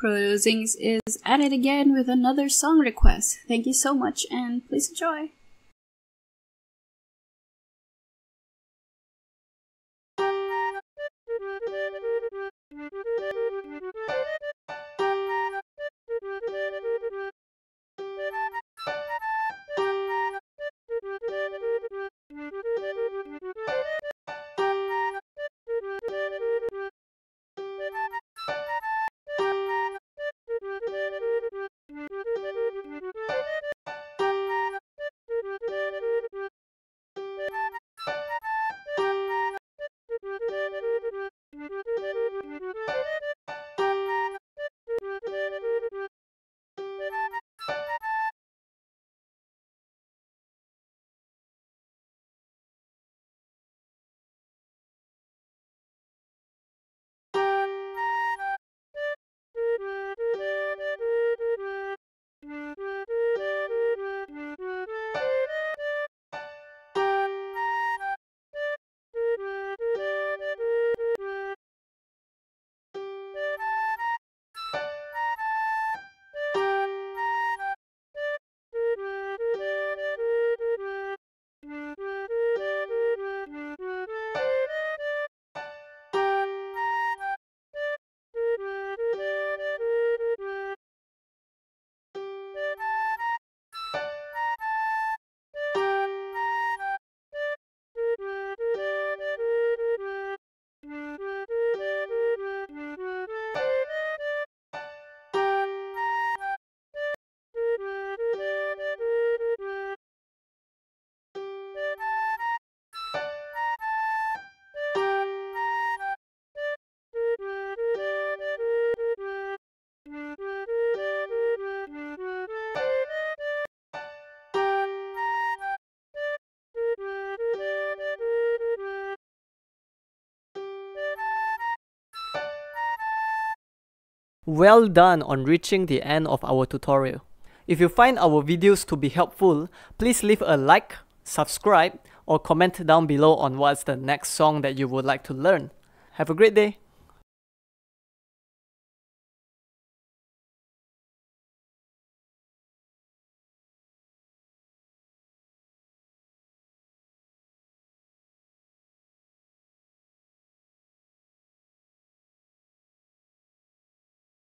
Producings is at it again with another song request. Thank you so much and please enjoy. Well done on reaching the end of our tutorial. If you find our videos to be helpful, please leave a like, subscribe, or comment down below on what's the next song that you would like to learn. Have a great day!